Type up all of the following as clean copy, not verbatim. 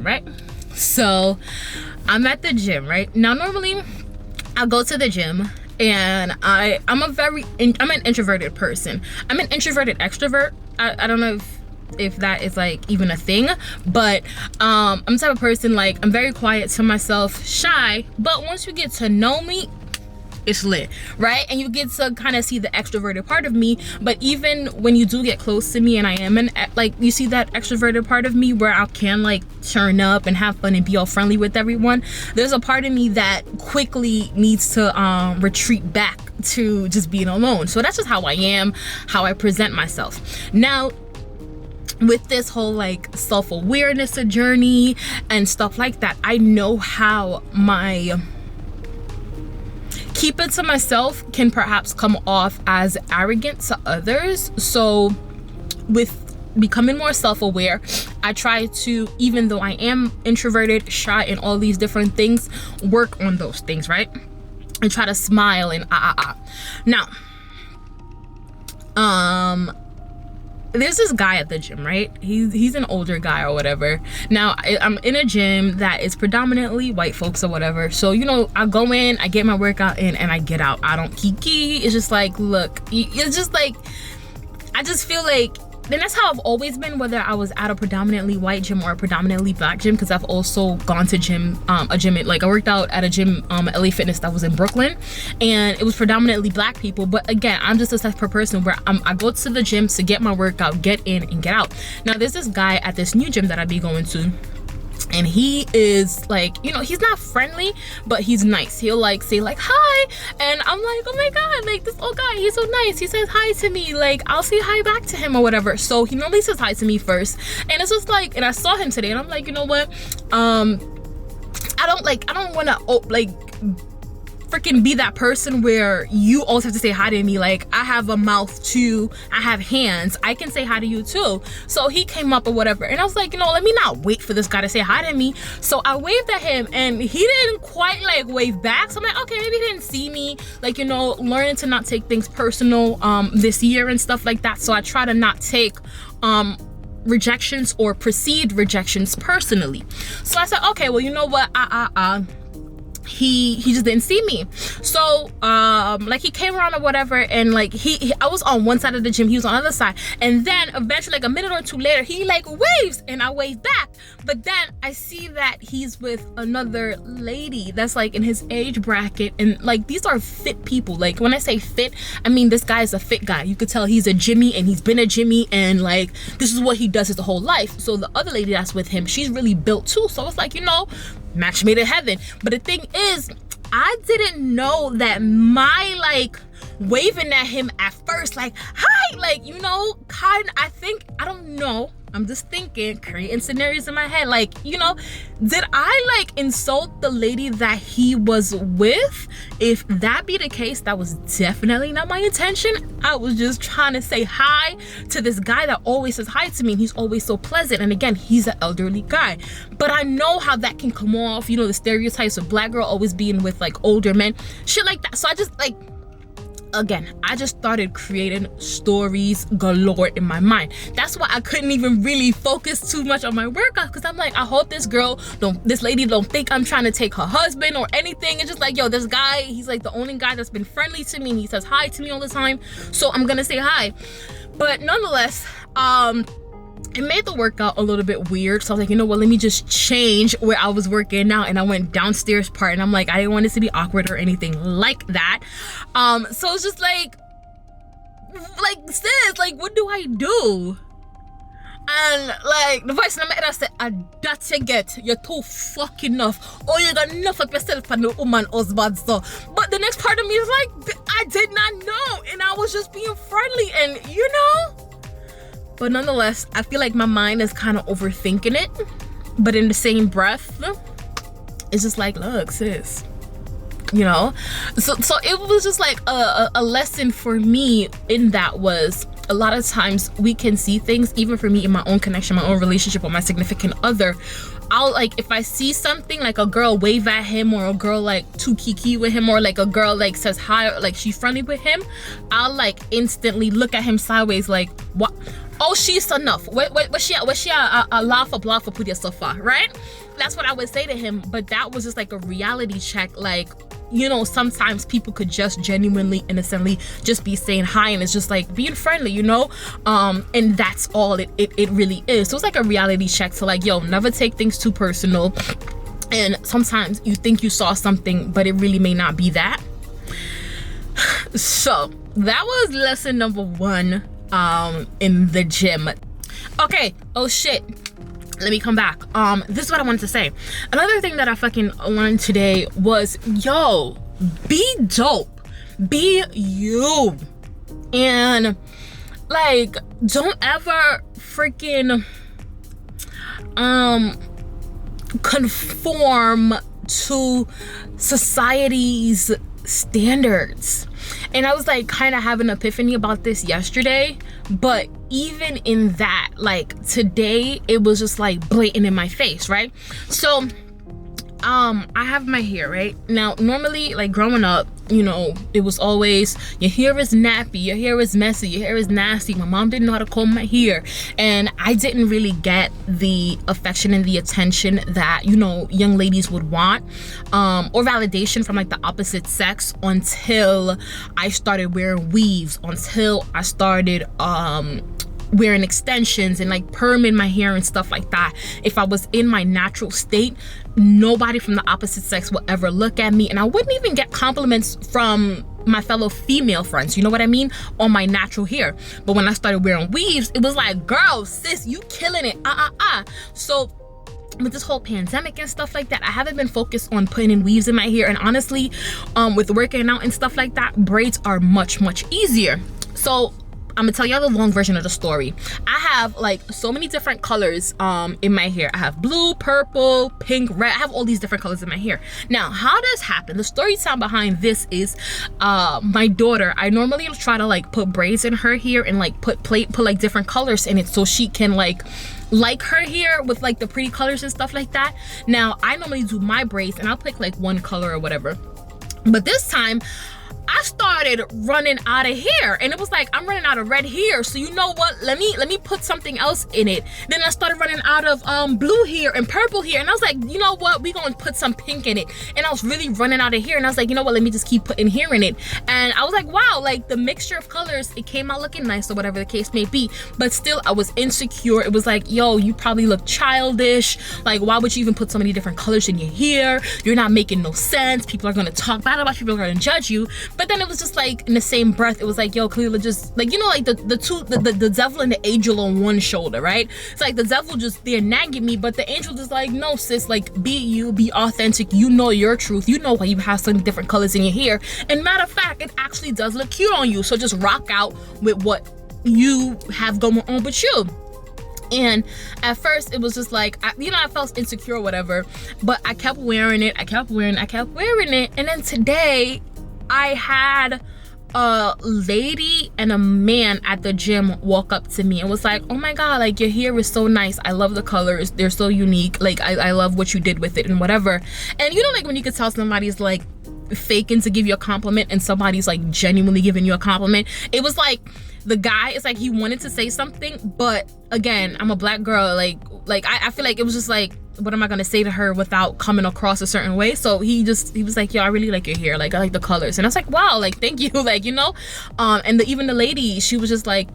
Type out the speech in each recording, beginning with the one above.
right? So I'm at the gym, right? Now normally I go to the gym and I'm an introverted person. I'm an introverted extrovert. I don't know if that is like even a thing, but I'm the type of person, like, I'm very quiet to myself, shy, but once you get to know me, it's lit, right? And you get to kind of see the extroverted part of me. But even when you do get close to me and I am you see that extroverted part of me where I can like turn up and have fun and be all friendly with everyone, there's a part of me that quickly needs to retreat back to just being alone. So that's just how I am, how I present myself. Now, with this whole like self-awareness journey and stuff like that, I know how my keep it to myself can perhaps come off as arrogant to others. So with becoming more self-aware, I try to, even though I am introverted, shy, and all these different things, work on those things, right? And try to smile and Now, there's this guy at the gym, right? He's an older guy or whatever. Now I'm in a gym that is predominantly white folks or whatever, so you know, I go in, I get my workout in, and I get out. I don't kiki. It's just like, look, it's just like, I just feel like, and that's how I've always been, whether I was at a predominantly white gym or a predominantly black gym, because I've also gone to I worked out at a gym, LA Fitness, that was in Brooklyn, and it was predominantly black people. But again, I'm just a type of person where I go to the gym to get my workout, get in and get out. Now there's this guy at this new gym that I be going to, and he is like, you know, he's not friendly, but he's nice. He'll like say like hi, and I'm like, oh my god, like, this old guy, he's so nice, he says hi to me, like I'll say hi back to him or whatever. So he normally says hi to me first, and it's just like, and I saw him today and I'm like, you know what, I don't want to freaking be that person where you always have to say hi to me. Like, I have a mouth too, I have hands, I can say hi to you too. So he came up or whatever, and I was like, you know, let me not wait for this guy to say hi to me. So I waved at him and he didn't quite like wave back. So I'm like, okay, maybe he didn't see me, like, you know, learning to not take things personal this year and stuff like that. So I try to not take rejections or perceived rejections personally. So I said, okay, well, you know what, he just didn't see me. So like, he came around or whatever, and like I was on one side of the gym, he was on the other side, and then eventually, like a minute or two later, he like waves and I wave back. But then I see that he's with another lady that's like in his age bracket, and like, these are fit people. Like, when I say fit, I mean this guy is a fit guy. You could tell he's a Jimmy, and he's been a Jimmy, and like, this is what he does his whole life. So the other lady that's with him, she's really built too. So it's like, you know, match made in heaven. But the thing is, I didn't know that my like waving at him at first, like hi, like, you know, I don't know, I'm just thinking, creating scenarios in my head, like, you know, did I like insult the lady that he was with? If that be the case, that was definitely not my intention. I was just trying to say hi to this guy that always says hi to me, and he's always so pleasant, and again, he's an elderly guy. But I know how that can come off, you know, the stereotypes of black girl always being with like older men, shit like that. So I just like, again, I just started creating stories galore in my mind. That's why I couldn't even really focus too much on my workout, because I'm like, I hope this lady don't think I'm trying to take her husband or anything. It's just like, yo, this guy, he's like the only guy that's been friendly to me, and he says hi to me all the time, so I'm gonna say hi. But nonetheless, it made the workout a little bit weird. So I was like, you know what, let me just change where I was working now, and I went downstairs part, and I'm like, I didn't want it to be awkward or anything like that. So it's just like sis, like, what do I do? And like, the voice in my head, I said, that's you get, you're too fucking enough, or you got enough of yourself and the woman husband. So but the next part of me is like, I did not know, and I was just being friendly, and you know. But nonetheless, I feel like my mind is kind of overthinking it. But in the same breath, it's just like, look, sis, you know? So it was just like a lesson for me in that was, a lot of times we can see things, even for me in my own connection, my own relationship with my significant other. I'll like, if I see something like a girl wave at him, or a girl like too kiki with him, or like a girl like says hi, or like she's friendly with him, I'll like instantly look at him sideways like, what? oh, she's enough. What she a laugh for put yourself far, right? That's what I would say to him. But that was just like a reality check. Like, you know, sometimes people could just genuinely, innocently just be saying hi, and it's just like being friendly, you know? And that's all it really is. So it's like a reality check to like, yo, never take things too personal. And sometimes you think you saw something, but it really may not be that. So that was lesson number 1 in the gym. Okay, oh shit, let me come back. This is what I wanted to say. Another thing that I fucking learned today was, yo, be dope, be you, and like, don't ever freaking conform to society's standards. And I was like kind of having an epiphany about this yesterday, but even in that, like today, it was just like blatant in my face, right? So I have my hair, right? Now normally, like growing up, you know, it was always, your hair is nappy, your hair is messy, your hair is nasty. My mom didn't know how to comb my hair, and I didn't really get the affection and the attention that, you know, young ladies would want, or validation from like the opposite sex, until I started wearing weaves, until I started wearing extensions and like perm in my hair and stuff like that. If I was in my natural state, nobody from the opposite sex will ever look at me, and I wouldn't even get compliments from my fellow female friends, you know what I mean, on my natural hair. But when I started wearing weaves, it was like, girl, sis, you killing it. So with this whole pandemic and stuff like that, I haven't been focused on putting in weaves in my hair, and honestly, with working out and stuff like that, braids are much easier. So I'm gonna tell y'all the long version of the story. I have like so many different colors in my hair. I have blue, purple, pink, red. I have all these different colors in my hair. Now, how this happened, the story time behind this is my daughter, I normally try to like put braids in her hair and like put like different colors in it so she can like her hair with like the pretty colors and stuff like that. Now, I normally do my braids and I'll pick like one color or whatever. But this time, I started running out of hair, and it was like, I'm running out of red hair, so you know what, let me put something else in it. Then I started running out of blue hair and purple hair, and I was like, you know what, we gonna put some pink in it. And I was really running out of hair, and I was like, you know what, let me just keep putting hair in it. And I was like, wow, like the mixture of colors, it came out looking nice or whatever the case may be, but still I was insecure. It was like, yo, you probably look childish, like why would you even put so many different colors in your hair? You're not making no sense. People are gonna talk bad about you, people are gonna judge you. But then it was just like, in the same breath, it was like, yo, Khalila, just like, you know, like the devil and the angel on one shoulder, right? It's like the devil just there nagging me, but the angel just like, no, sis, like, be you, be authentic, you know your truth, you know why you have so many different colors in your hair, and matter of fact, it actually does look cute on you, so just rock out with what you have going on with you. And at first it was just like, I felt insecure or whatever, but I kept wearing it, and then today I had a lady and a man at the gym walk up to me and was like, oh my god, like your hair is so nice, I love the colors, they're so unique, like I love what you did with it and whatever. And you know, like when you could tell somebody's like faking to give you a compliment and somebody's like genuinely giving you a compliment, it was like the guy, it's like he wanted to say something, but again, I'm a black girl, like I feel like it was just like, what am I gonna say to her without coming across a certain way? So he was like, yo, I really like your hair, like I like the colors. And I was like, wow, like thank you, like, you know. And even the lady, she was just like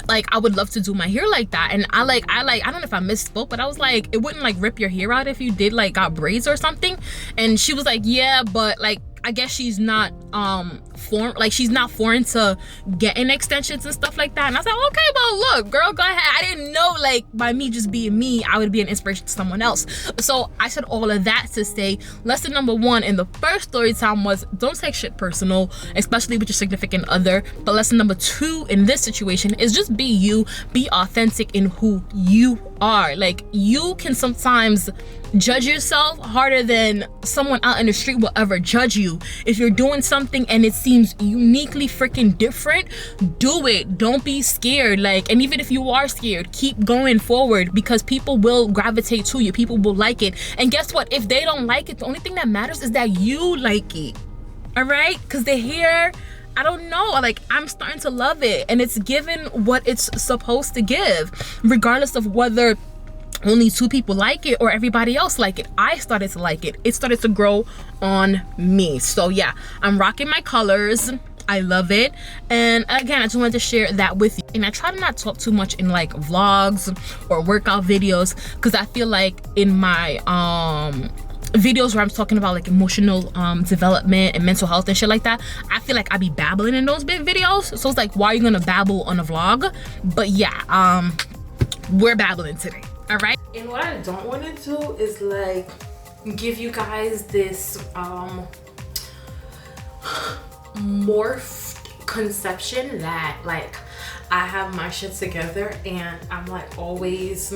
I would love to do my hair like that. And I don't know if I misspoke, but I was like, it wouldn't like rip your hair out if you did like got braids or something. And she was like, yeah, but like I guess she's not foreign to getting extensions and stuff like that. And I was like, okay, well look, girl, go ahead. I didn't know like by me just being me, I would be an inspiration to someone else. So I said all of that to say, lesson number 1 in the first story time was, don't take shit personal, especially with your significant other. But lesson number 2 in this situation is just be you, be authentic in who you are. Like, you can sometimes judge yourself harder than someone out in the street will ever judge you. If you're doing something and it seems uniquely freaking different, do it. Don't be scared. Like, and even if you are scared, keep going forward, because people will gravitate to you, people will like it. And guess what, if they don't like it, the only thing that matters is that you like it. All right, because the hair I don't know, like I'm starting to love it, and it's given what it's supposed to give, regardless of whether only 2 people like it or everybody else like it. I started to like it. It started to grow on me. So yeah, I'm rocking my colors. I love it. And again, I just wanted to share that with you. And I try to not talk too much in like vlogs or workout videos, because I feel like in my videos where I'm talking about like emotional development and mental health and shit like that, I feel like I be babbling in those big videos. So it's like, why are you gonna babble on a vlog? But yeah, we're babbling today. All right. And what I don't want to do is like give you guys this morphed conception that like I have my shit together and I'm like always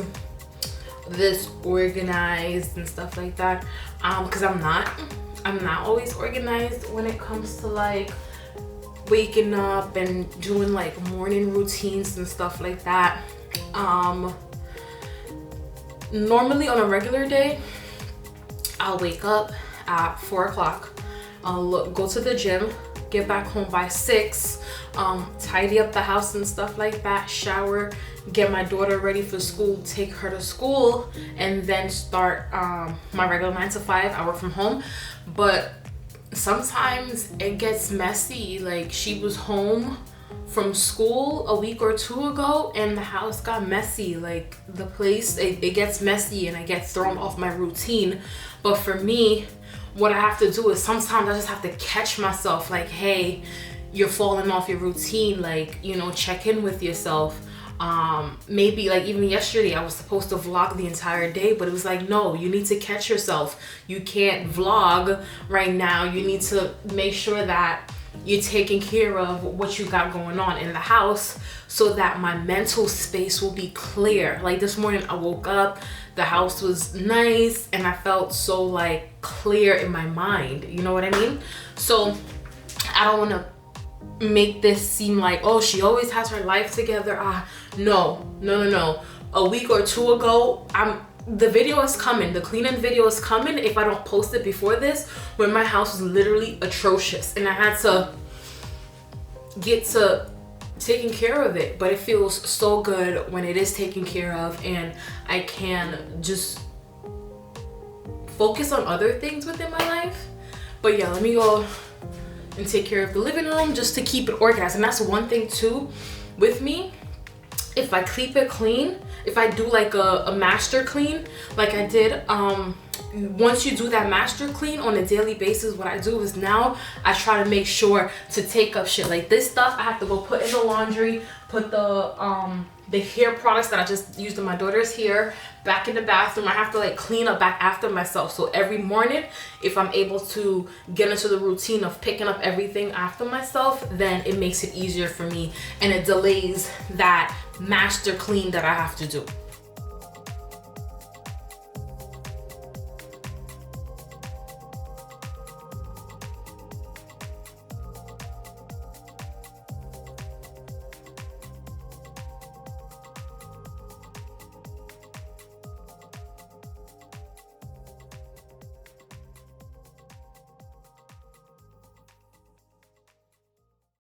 this organized and stuff like that, because I'm not always organized when it comes to like waking up and doing like morning routines and stuff like that. Normally on a regular day, I'll wake up at 4 o'clock, I'll go to the gym, get back home by 6, tidy up the house and stuff like that, shower, get my daughter ready for school, take her to school, and then start my regular 9 to 5. I work from home, but sometimes it gets messy. Like she was home from school a week or 2 ago and the house got messy. Like the place, it gets messy and I get thrown off my routine. But for me, what I have to do is sometimes I just have to catch myself like, hey, you're falling off your routine. Like, you know, check in with yourself. Maybe like even yesterday I was supposed to vlog the entire day, but it was like, no, you need to catch yourself. You can't vlog right now. You need to make sure that you're taking care of what you got going on in the house so that my mental space will be clear. Like this morning I woke up, the house was nice and I felt so like clear in my mind, you know what I mean? So I don't want to make this seem like, oh, she always has her life together. No. A week or 2 ago, the video is coming, the cleaning video is coming if I don't post it before this, when my house was literally atrocious and I had to get to taking care of it. But it feels so good when it is taken care of and I can just focus on other things within my life. But yeah, let me go and take care of the living room just to keep it organized. And that's one thing too with me. If I keep it clean, if I do like a master clean like I did, once you do that master clean on a daily basis, what I do is now I try to make sure to take up shit like this stuff I have to go put in the laundry, put the hair products that I just used in my daughter's hair back in the bathroom. I have to like clean up back after myself. So every morning, if I'm able to get into the routine of picking up everything after myself, then it makes it easier for me and it delays that master clean that I have to do.